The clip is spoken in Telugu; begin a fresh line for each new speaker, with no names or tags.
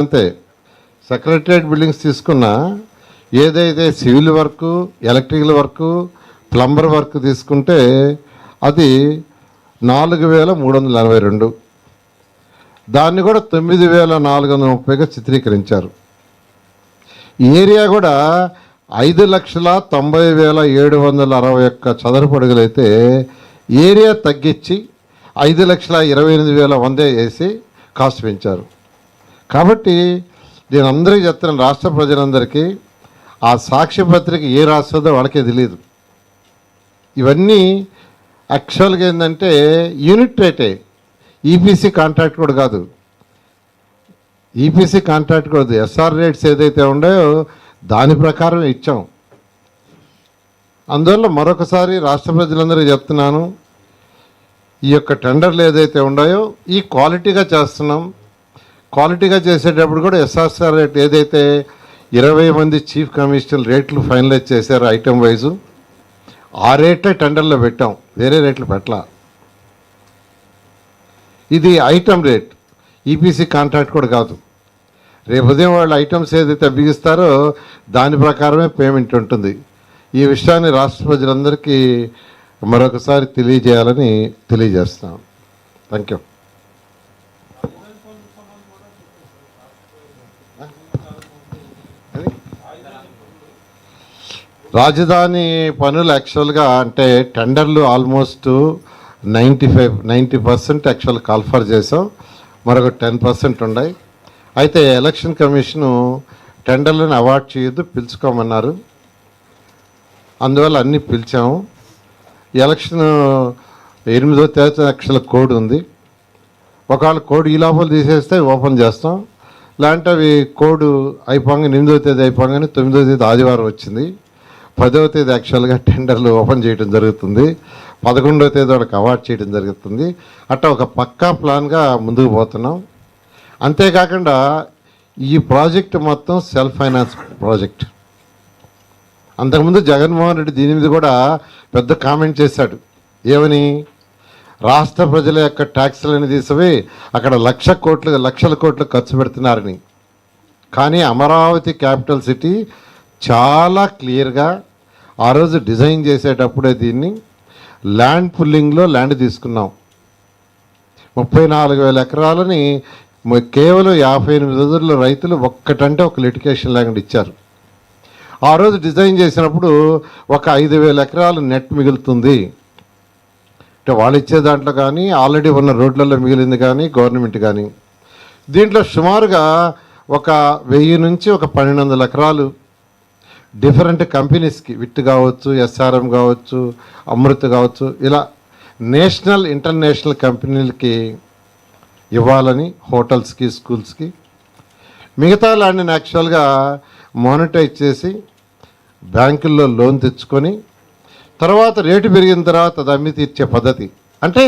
అంతే. సెక్రటరియట్ బిల్డింగ్స్ తీసుకున్నా ఏదైతే civil work, electrical work, plumber work తీసుకుంటే అది 4,342, దాన్ని కూడా 9,430గా చిత్రీకరించారు. ఏరియా కూడా 5,90,761 చదరపు అడుగులైతే ఏరియా తగ్గించి 5,28,100 వేసి కాస్ట్ పెంచారు. కాబట్టి నేను అందరికీ చెప్తున్నాను, రాష్ట్ర ప్రజలందరికీ ఆ సాక్షి పత్రిక ఏ రాస్తుందో వాళ్ళకే తెలియదు. ఇవన్నీ యాక్చువల్గా ఏంటంటే యూనిట్ రేటే, ఈపీసీ కాంట్రాక్ట్ కూడా కాదు. ఈపీసీ కాంట్రాక్ట్ కూడా ఎస్ఆర్ రేట్స్ ఏదైతే ఉన్నాయో దాని ప్రకారం ఇచ్చాం. అందువల్ల మరొకసారి రాష్ట్ర ప్రజలందరికీ చెప్తున్నాను, ఈ యొక్క టెండర్లు ఏదైతే ఉన్నాయో ఈ క్వాలిటీగా చేస్తున్నాం. క్వాలిటీగా చేసేటప్పుడు కూడా ఎస్ఆర్ఆర్ రేట్ ఏదైతే 20 మంది చీఫ్ కమిషనర్ రేట్లు ఫైనలైజ్ చేశారు ఐటమ్ వైజు, ఆ రేటే టెండర్లో పెట్టాం, వేరే రేట్లు పెట్టలా. ఇది ఐటమ్ రేట్, ఈపీసీ కాంట్రాక్ట్ కూడా కాదు. రేపు ఉదయం వాళ్ళు ఐటమ్స్ ఏదైతే బిగిస్తారో దాని ప్రకారమే పేమెంట్ ఉంటుంది. ఈ విషయాన్ని రాష్ట్ర ప్రజలందరికీ మరొకసారి తెలియజేయాలని తెలియజేస్తున్నాను. Thank you. రాజధాని పనులు యాక్చువల్గా అంటే టెండర్లు ఆల్మోస్ట్ 90% యాక్చువల్ కాల్ఫర్ చేసాం, మరొక 10% ఉన్నాయి. అయితే ఎలక్షన్ కమిషను టెండర్లను అవార్డ్ చేయొద్దు, పిలుచుకోమన్నారు. అందువల్ల అన్నీ పిలిచాము. ఎలక్షన్ 8వ తేదీ యాక్చువల్ కోడ్ ఉంది. ఒకవేళ కోడ్ ఈ లోపల తీసేస్తే ఓపెన్ చేస్తాం, లేదంటే అవి కోడ్ అయిపోగానే 8వ తేదీ అయిపోగానే 9వ తేదీ ఆదివారం వచ్చింది, 10వ తేదీ యాక్చువల్గా టెండర్లు ఓపెన్ చేయడం జరుగుతుంది, 11వ తేదీ వాళ్ళకి అవార్డ్ చేయడం జరుగుతుంది. అట్లా ఒక పక్కా ప్లాన్గా ముందుకు పోతున్నాం. అంతేకాకుండా ఈ ప్రాజెక్ట్ మొత్తం సెల్ఫ్ ఫైనాన్స్ ప్రాజెక్ట్. అంతకుముందు జగన్మోహన్ రెడ్డి దీని మీద కూడా పెద్ద కామెంట్ చేశాడు. ఏమని? రాష్ట్ర ప్రజల యొక్క ట్యాక్స్లని తీసివి అక్కడ లక్షల కోట్లు ఖర్చు పెడుతున్నారని. కానీ అమరావతి క్యాపిటల్ సిటీ చాలా క్లియర్గా ఆ రోజు డిజైన్ చేసేటప్పుడే దీన్ని ల్యాండ్ పుల్లింగ్లో ల్యాండ్ తీసుకున్నాం. 34,000 ఎకరాలని కేవలం 58 రోజుల్లో రైతులు ఒక్కటంటే ఒక లిటికేషన్ ల్యాండ్ ఇచ్చారు. ఆ రోజు డిజైన్ చేసినప్పుడు ఒక 5,000 ఎకరాలు నెట్ మిగులుతుంది అంటే వాళ్ళు ఇచ్చే దాంట్లో కానీ ఆల్రెడీ ఉన్న రోడ్లలో మిగిలింది కానీ గవర్నమెంట్ కానీ. దీంట్లో సుమారుగా ఒక 1000 నుంచి ఒక 1,200 ఎకరాలు డిఫరెంట్ కంపెనీస్కి, విట్ కావచ్చు, ఎస్ఆర్ఎం కావచ్చు, అమృత్ కావచ్చు, ఇలా నేషనల్ ఇంటర్నేషనల్ కంపెనీలకి ఇవ్వాలని, హోటల్స్కి, స్కూల్స్కి. మిగతా ల్యాండ్ని యాక్చువల్గా మానిటైజ్ చేసి బ్యాంకుల్లో లోన్ తెచ్చుకొని తర్వాత రేటు పెరిగిన తర్వాత అది అమ్మి తీర్చే పద్ధతి. అంటే